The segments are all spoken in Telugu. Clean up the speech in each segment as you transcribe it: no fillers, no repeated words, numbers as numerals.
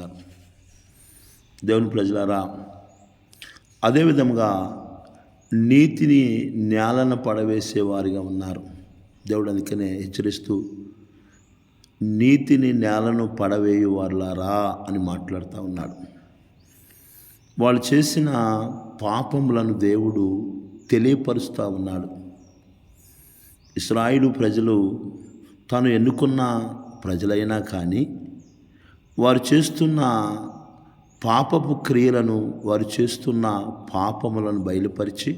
ఉన్నారు. దేవుని ప్రజలారా, అదేవిధంగా నీతిని నేలన పడవేసేవారిగా ఉన్నారు. దేవుడు అందుకనే హెచ్చరిస్తూ నీతిని నేలను పడవేయువారులారా అని మాట్లాడుతూ ఉన్నాడు. వాళ్ళు చేసిన పాపములను దేవుడు తెలియపరుస్తూ ఉన్నాడు. ఇశ్రాయేలు ప్రజలు తాను ఎన్నుకున్న ప్రజలైనా కానీ వారు చేస్తున్న పాపపు క్రియలను, వారు చేస్తున్న పాపములను బయలుపరిచి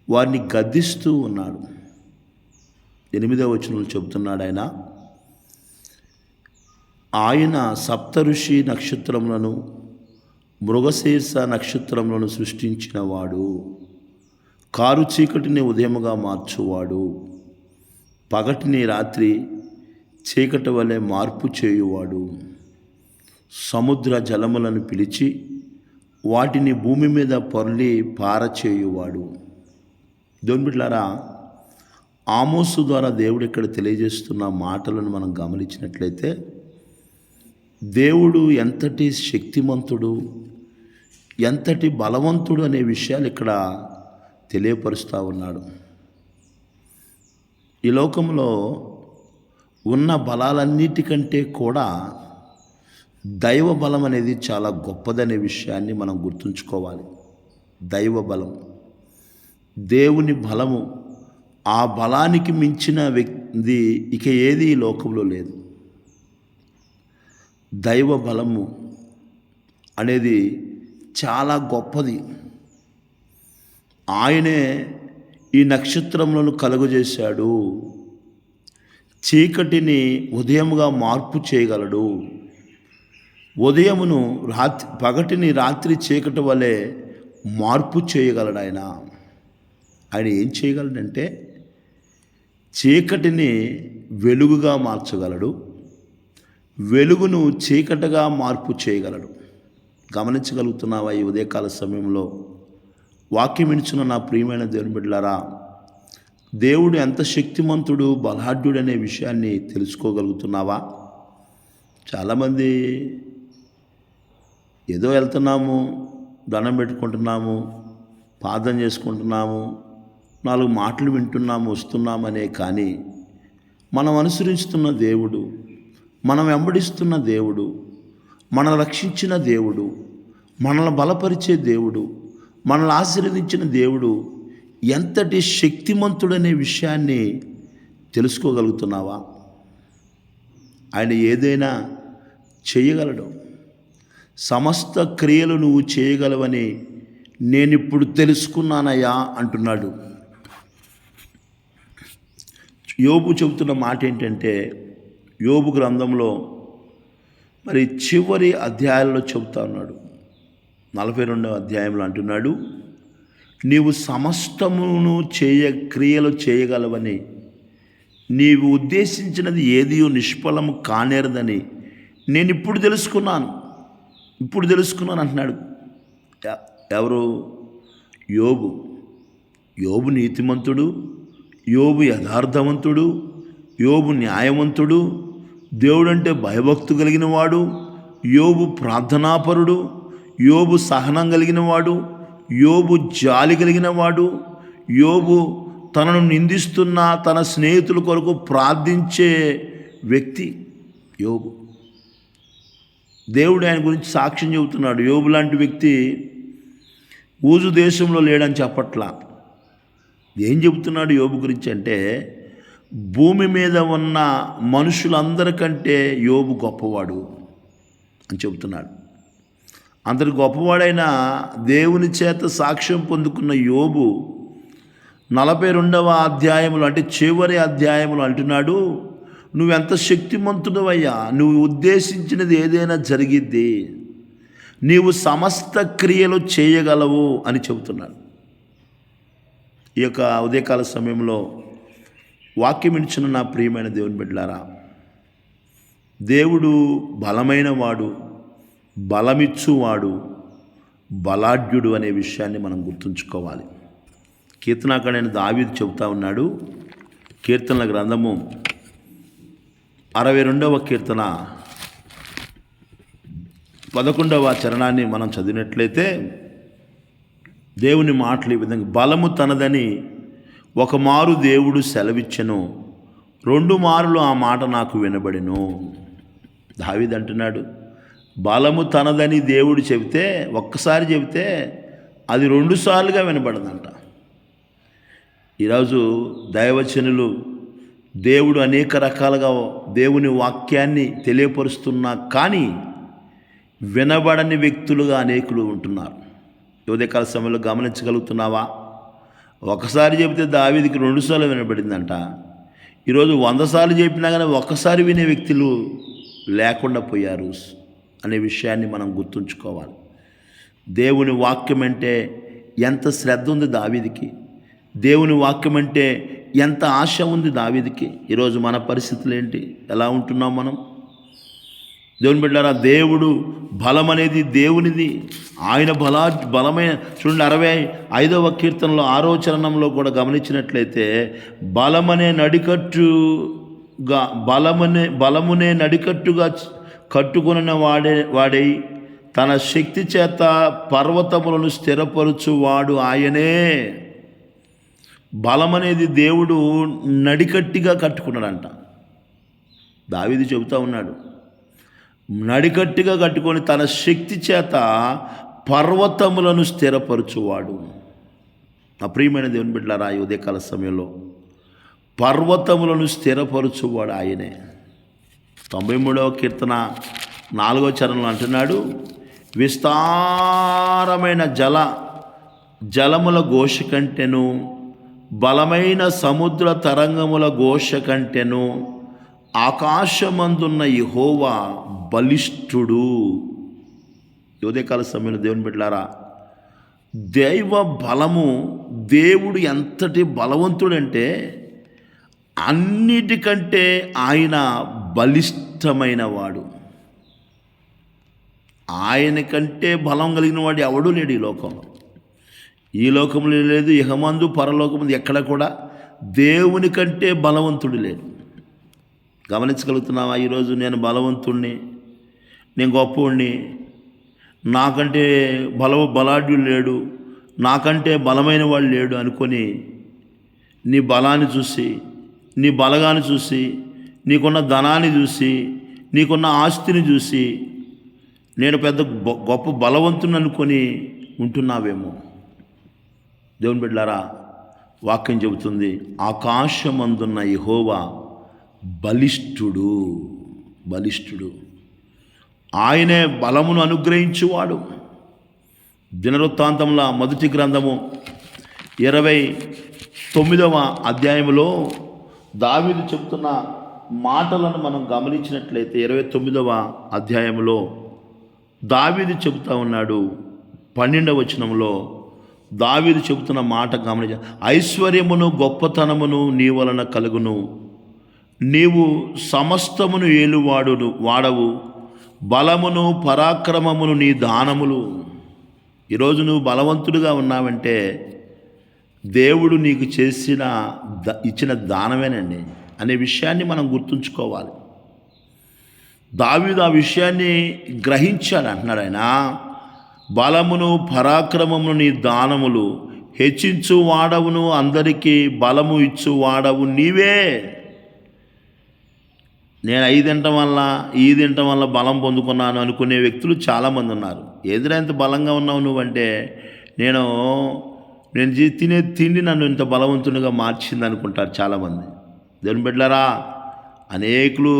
వారిని గద్దిస్తూ ఉన్నాడు. 8వ వచనంలో చెబుతున్నాడు ఆయన సప్తఋషి నక్షత్రములను, మృగశీర్ష నక్షత్రములను సృష్టించిన వాడు, కారు చీకటిని ఉదయముగా మార్చువాడు, పగటిని రాత్రి చీకటి వలె మార్పు చేయువాడు, సముద్ర జలములను పిలిచి వాటిని భూమి మీద పొర్లి పారచేయువాడు. దేవుని బిడ్డలారా, ఆమోసు ద్వారా దేవుడు ఇక్కడ తెలియజేస్తున్న మాటలను మనం గమనించినట్లయితే దేవుడు ఎంతటి శక్తిమంతుడు, ఎంతటి బలవంతుడు అనే విషయాలు ఇక్కడ తెలియపరుస్తూ ఉన్నాడు. ఈ లోకంలో ఉన్న బలాలన్నిటికంటే కూడా దైవ బలం అనేది చాలా గొప్పదనే విషయాన్ని మనం గుర్తుంచుకోవాలి. దైవ బలం, దేవుని బలము, ఆ బలానికి మించిన వ్యక్తి ఇక ఏది ఈ లోకంలో లేదు. దైవ బలము అనేది చాలా గొప్పది. ఆయనే ఈ నక్షత్రములను కలుగజేశాడు. చీకటిని ఉదయముగా మార్పు చేయగలడు. ఉదయమును పగటిని రాత్రి చీకటి వలె మార్పు చేయగలడు. ఆయన ఏం చేయగలడంటే చీకటిని వెలుగుగా మార్చగలడు, వెలుగును చీకటిగా మార్పు చేయగలడు. గమనించగలుగుతున్నావా? ఈ ఉదయకాల సమయంలో వాక్యం వినుచున్న నా ప్రియమైన దేవుని బిడ్డలారా, దేవుడు ఎంత శక్తిమంతుడు, బలాఢ్యుడు అనే విషయాన్ని తెలుసుకోగలుగుతున్నావా? చాలామంది ఏదో వెళ్తున్నాము, దండం పెట్టుకుంటున్నాము, ప్రార్థన చేసుకుంటున్నాము, 4 మాటలు వింటున్నాము, వస్తున్నామనే కానీ మనం అనుసరిస్తున్న దేవుడు, మనం వెంబడిస్తున్న దేవుడు, మనల్ని రక్షించిన దేవుడు, మనల్ని బలపరిచే దేవుడు, మనల్ని ఆశీర్వదించిన దేవుడు ఎంతటి శక్తిమంతుడనే విషయాన్ని తెలుసుకోగలుగుతున్నావా? ఆయన ఏదైనా చేయగలడు. సమస్త క్రియలు నువ్వు చేయగలవని నేనిప్పుడు తెలుసుకున్నానయ్యా అంటున్నాడు. యోబు చెబుతున్న మాట ఏంటంటే, యోబు గ్రంథంలో మరి చివరి అధ్యాయంలో చెబుతా ఉన్నాడు. 42వ అధ్యాయంలో అంటున్నాడు, నీవు సమస్తమును క్రియలు చేయగలవని, నీవు ఉద్దేశించినది ఏది నిష్ఫలము కానేరదని నేను ఇప్పుడు తెలుసుకున్నాను అంటున్నాడు. ఎవరు? యోబు. యోబు నీతిమంతుడు, యోబు యథార్థవంతుడు, యోబు న్యాయవంతుడు, దేవుడంటే భయభక్తు కలిగిన వాడు, యోబు ప్రార్థనాపరుడు, యోబు సహనం కలిగిన వాడు, యోబు జాలి కలిగిన వాడు, యోబు తనను నిందిస్తున్న తన స్నేహితుల కొరకు ప్రార్థించే వ్యక్తి యోబు. దేవుడు ఆయన గురించి సాక్ష్యం చెబుతున్నాడు. యోబు లాంటి వ్యక్తి ఊజు దేశంలో లేడని చెప్పట్లా. ఏం చెబుతున్నాడు యోబు గురించి అంటే, భూమి మీద ఉన్న మనుషులందరికంటే యోబు గొప్పవాడు అని చెబుతున్నాడు. అందరి గొప్పవాడైన దేవుని చేత సాక్ష్యం పొందుకున్న యోబు 42వ అధ్యాయములు అంటే చివరి అధ్యాయములు అంటున్నాడు, నువ్వెంత శక్తిమంతుడవయ్యా, నువ్వు ఉద్దేశించినది ఏదైనా జరిగిద్ది, నీవు సమస్త క్రియలు చేయగలవు అని చెబుతున్నాడు. ఈ యొక్క ఉదయకాల సమయంలో వాక్యం ఇచ్చిన నా ప్రియమైన దేవుని బిడ్డలారా, దేవుడు బలమైన వాడు, బలమిచ్చువాడు, బలాఢ్యుడు అనే విషయాన్ని మనం గుర్తుంచుకోవాలి. కీర్తనాకారుడైన దావీదు చెబుతా ఉన్నాడు. కీర్తనల గ్రంథము 62వ కీర్తన 11వ చరణాన్ని మనం చదివినట్లయితే దేవుని మాటలు ఈ విధంగా, బలము తనదని ఒక మారు దేవుడు సెలవిచ్చెను, 2 మారులు ఆ మాట నాకు వినబడెను. దావీదు అంటున్నాడు, బలము తనదని దేవుడు చెబితే, ఒక్కసారి చెబితే అది 2 సార్లుగా వినబడదంట. ఈరోజు దైవజనులు దేవుడు అనేక రకాలుగా దేవుని వాక్యాన్ని తెలియపరుస్తున్నా కానీ వినబడని వ్యక్తులుగా అనేకులు ఉంటున్నారు. ఉదయకాల సమయంలో గమనించగలుగుతున్నావా? ఒకసారి చెబితే దావీదుకి 2 సార్లు వినబడిందంట. ఈరోజు 100 సార్లు చెప్పినా కానీ ఒక్కసారి వినే వ్యక్తులు లేకుండా పోయారు అనే విషయాన్ని మనం గుర్తుంచుకోవాలి. దేవుని వాక్యం అంటే ఎంత శ్రద్ధ ఉంది దావీదుకి, దేవుని వాక్యం అంటే ఎంత ఆశ ఉంది దావీదుకి. ఈరోజు మన పరిస్థితులు ఏంటి? ఎలా ఉంటున్నాం మనం? దేవుని బిడ్డలారా, దేవుడు బలం అనేది దేవునిది. ఆయన బలమైన చూడండి, 65వ కీర్తనలో 6వ చరణంలో కూడా గమనించినట్లయితే, బలమునే నడికట్టుగా కట్టుకున్న వాడై తన శక్తి చేత పర్వతములను స్థిరపరచువాడు ఆయనే. బలం అనేది దేవుడు నడికట్టిగా కట్టుకున్నాడంట. దావీదు చెబుతా ఉన్నాడు, నడికట్టిగా కట్టుకొని తన శక్తి చేత పర్వతములను స్థిరపరచువాడు. నా ప్రియమైన దేవుని బిడ్డలారా, ఈ ఉదయకాల సమయంలో పర్వతములను స్థిరపరచువాడు ఆయనే. 93వ కీర్తన 4వ చరణంలో అంటున్నాడు, విస్తారమైన జలముల ఘోష కంటెను, బలమైన సముద్ర తరంగముల ఘోష కంటెను, ఆకాశమందున్న యెహోవా బలిష్ఠుడు. ఉదయకాల సమయంలో దేవుని బిడ్డలారా, దైవ బలము, దేవుడు ఎంతటి బలవంతుడంటే అన్నిటికంటే ఆయన బలిష్టమైన వాడు. ఆయన కంటే బలం కలిగిన వాడు ఎవడూ లేడు ఈ లోకంలో. ఈ లోకంలో లేదు, ఇహమందు పరలోకమందు ఎక్కడ కూడా దేవుని కంటే బలవంతుడు లేడు. గమనించగలుగుతున్నావా? ఈరోజు నేను బలవంతుణ్ణి, నేను గొప్పవాడిని, నాకంటే బలాఢ్యుడు లేడు, నాకంటే బలమైన వాడు లేడు అనుకొని నీ బలాన్ని చూసి, నీ బలగాన్ని చూసి, నీకున్న ధనాన్ని చూసి, నీకున్న ఆస్తిని చూసి నేను పెద్ద గొప్ప బలవంతుని అనుకొని ఉంటున్నావేమో. దేవుని బిడ్డలారా, వాక్యం చెబుతుంది, ఆకాశమందున్న యెహోవా బలిష్ఠుడు. ఆయనే బలమును అనుగ్రహించువాడు. దినవృత్తాంతముల మొదటి గ్రంథము 29వ అధ్యాయంలో దావీదు చెబుతున్న మాటలను మనం గమనించినట్లయితే 29వ అధ్యాయంలో దావీదు చెబుతా ఉన్నాడు. 12వ వచనంలో దావీదు చెబుతున్న మాట గమనించ, ఐశ్వర్యమును గొప్పతనమును నీ వలన కలుగును, నీవు సమస్తమును వాడవు, బలమును పరాక్రమమును నీ దానములు. ఈరోజు నువ్వు బలవంతుడిగా ఉన్నావంటే దేవుడు నీకు ఇచ్చిన దానమేనండి అనే విషయాన్ని మనం గుర్తుంచుకోవాలి. దావీదు ఆ విషయాన్ని గ్రహించాడు. అంటున్నాడు ఆయన, బలమును పరాక్రమమును నీ దానములు, హెచ్చించు వాడవును, అందరికీ బలము ఇచ్చు వాడవు నీవే. నేను ఈ తినటం వల్ల బలం పొందుకున్నాను అనుకునే వ్యక్తులు చాలామంది ఉన్నారు. ఎదురా ఇంత బలంగా ఉన్నావు నువ్వంటే, నేను తినే తిండి నన్ను ఇంత బలవంతునిగా మార్చింది అనుకుంటారు చాలామంది. దేవుని బిడ్డలారా, అనేకులు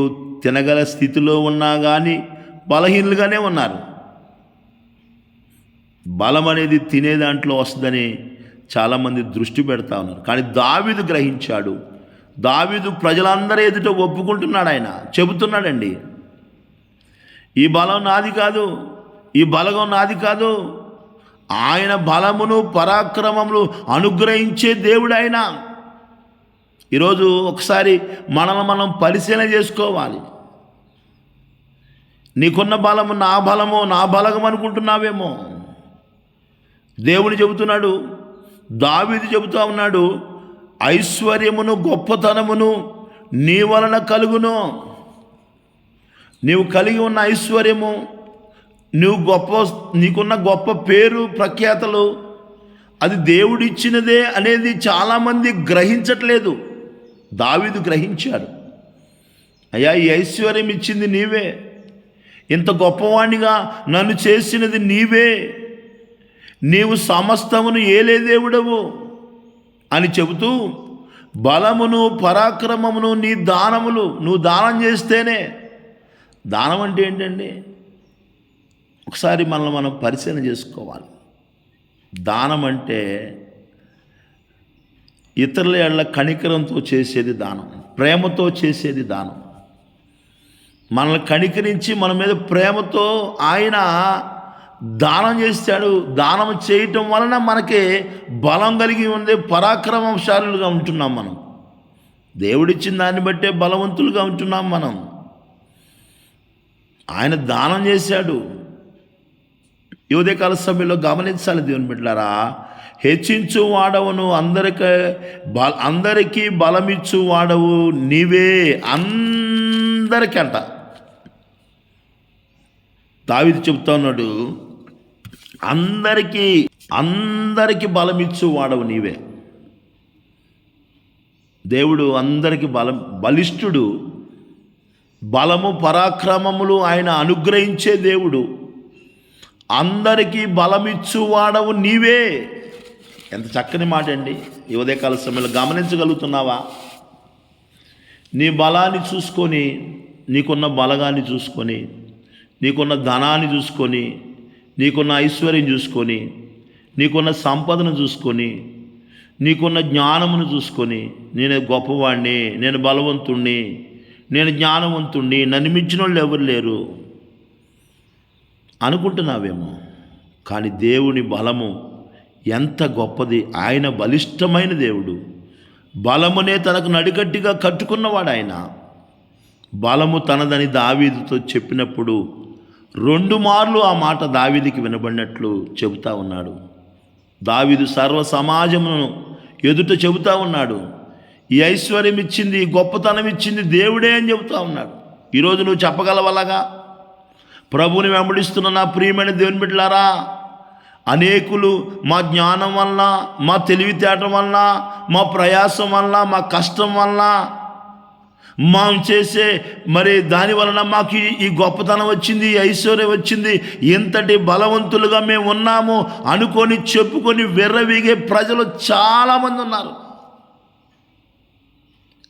తినగల స్థితిలో ఉన్నా కానీ బలహీనులుగానే ఉన్నారు. బలం అనేది తినే దాంట్లో వస్తుందని చాలామంది దృష్టి పెడతా ఉన్నారు. కానీ దావీదు గ్రహించాడు. దావీదు ప్రజలందరూ ఎదుట ఒప్పుకుంటున్నాడు. ఆయన చెబుతున్నాడండి, ఈ బలం నాది కాదు, ఈ బలగం నాది కాదు, ఆయన బలమును పరాక్రమములు అనుగ్రహించే దేవుడు ఆయన. ఈరోజు ఒకసారి మనల్ని మనం పరిశీలన చేసుకోవాలి. నీకున్న బలము నా బలగం అనుకుంటున్నావేమో. దేవుడు చెబుతున్నాడు, దావీదు చెబుతా ఉన్నాడు, ఐశ్వర్యమును గొప్పతనమును నీ వలన కలుగును. నీవు కలిగి ఉన్న ఐశ్వర్యము, నీకున్న గొప్ప పేరు ప్రఖ్యాతలు అది దేవుడిచ్చినదే అనేది చాలామంది గ్రహించట్లేదు. దావీదు గ్రహించాడు. అయ్యా, ఈ ఐశ్వర్యం ఇచ్చింది నీవే, ఇంత గొప్పవాణ్ణిగా నన్ను చేసినది నీవే, నీవు సమస్తమును ఏలే దేవుడవు అని చెబుతూ బలమును పరాక్రమమును నీ దానములు, నువ్వు దానం చేస్తేనే. దానం అంటే ఏంటండి? ఒకసారి మనల్ని మనం పరిశీలన చేసుకోవాలి. దానం అంటే ఇతరుల యెడల కనికరంతో చేసేది దానం, ప్రేమతో చేసేది దానం. మనల్ని కనికరించి మన మీద ప్రేమతో ఆయన దానం చేస్తాడు. దానం చేయటం వలన మనకి బలం కలిగి ఉంది, పరాక్రమశాలులుగా ఉంటున్నాం. మనం దేవుడిచ్చిన దాన్ని బట్టే బలవంతులుగా ఉంటున్నాం. మనం ఆయన దానం చేశాడు. ఈ ఉదయకాల సమయంలో గమనించాలి దేవుని బిడ్డలారా, హెచ్చించు వాడవును, అందరికీ బలమిచ్చు వాడవు నీవే. అందరికంట దావీదు చెబుతా ఉన్నాడు, అందరికీ బలమిచ్చు వాడవు నీవే. దేవుడు అందరికీ బలిష్ఠుడు. బలము పరాక్రమములు ఆయన అనుగ్రహించే దేవుడు. అందరికీ బలమిచ్చు వాడవు నీవే. ఎంత చక్కని మాట అండి. ఈ ఉదయకాల సమయంలో గమనించగలుగుతున్నావా? నీ బలాన్ని చూసుకొని, నీకున్న బలగాన్ని చూసుకొని, నీకున్న ధనాన్ని చూసుకొని, నీకున్న ఐశ్వర్యం చూసుకొని, నీకున్న సంపదను చూసుకొని, నీకున్న జ్ఞానమును చూసుకొని, నేను గొప్పవాడిని, నేను బలవంతుణ్ణి, నేను జ్ఞానవంతుణ్ణి, నన్ను మించిన వాళ్ళు ఎవరు లేరు అనుకుంటున్నావేమో. కానీ దేవుని బలము ఎంత గొప్పది. ఆయన బలిష్టమైన దేవుడు. బలమునే తనకు నడికట్టిగా కట్టుకున్నవాడు ఆయన. బలము తనదని దావీదుతో చెప్పినప్పుడు 2 మార్లు ఆ మాట దావీదుకి వినబడినట్లు చెబుతా ఉన్నాడు. దావీదు సర్వ సమాజమును ఎదుట చెబుతా ఉన్నాడు, ఈ ఐశ్వర్యం ఇచ్చింది, ఈ గొప్పతనం ఇచ్చింది దేవుడే అని చెబుతా ఉన్నాడు. ఈరోజు నువ్వు చెప్పగలవలాగా? ప్రభువుని వెంబడిస్తున్న నా ప్రియమైన దేవుని బిడ్డలారా, అనేకులు మా జ్ఞానం వలన, మా తెలివితేటల వలన, మా ప్రయాసం వలన, మా కష్టం వలన, మనం చేసే దాని వలన మాకు ఈ గొప్పతనం వచ్చింది, ఈ ఐశ్వర్యం వచ్చింది, ఇంతటి బలవంతులుగా మేము ఉన్నాము అనుకొని చెప్పుకొని విర్రవీగే ప్రజలు చాలామంది ఉన్నారు.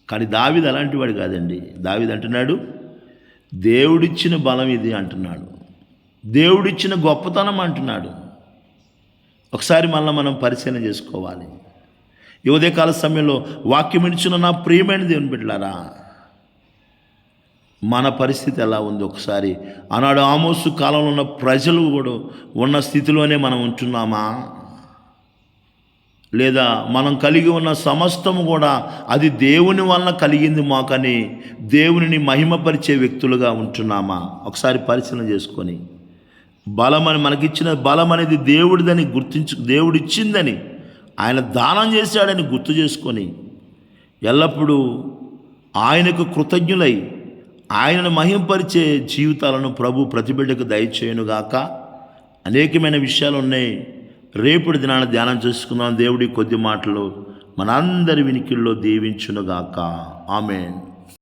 కానీ దావీదు అలాంటి వాడు కాదండి. దావీదు అంటున్నాడు, దేవుడిచ్చిన బలం ఇది అంటున్నాడు, దేవుడిచ్చిన గొప్పతనం అంటున్నాడు. ఒకసారి మనం పరిశీలన చేసుకోవాలి. ఈ ఉదయకాల సమయంలో వాక్యం ఇచ్చిన నా ప్రియమైన దేవుని బిడ్డలారా, మన పరిస్థితి ఎలా ఉంది ఒకసారి? ఆనాడు ఆమోసు కాలంలో ఉన్న ప్రజలు కూడా ఉన్న స్థితిలోనే మనం ఉంటున్నామా? లేదా మనం కలిగి ఉన్న సమస్తము కూడా అది దేవుని వలన కలిగింది మాకని దేవునిని మహిమపరిచే వ్యక్తులుగా ఉంటున్నామా? ఒకసారి పరిశీలన చేసుకొని, బలమని మనకిచ్చిన బలం అనేది దేవుడిదని దేవుడిచ్చిందని, ఆయన దానం చేశాడని గుర్తు చేసుకొని ఎల్లప్పుడూ ఆయనకు కృతజ్ఞులై ఆయనను మహిమపరిచే జీవితాలను ప్రభు ప్రతి బిడ్డకు దయచేయునుగాక. అనేకమైన విషయాలు ఉన్నాయి. రేపటి దినాన ధ్యానం చేసుకుందాం. దేవుడి కొద్ది మాటలు మనందరి వినికిల్లో దీవించునుగాక. ఆమేన్.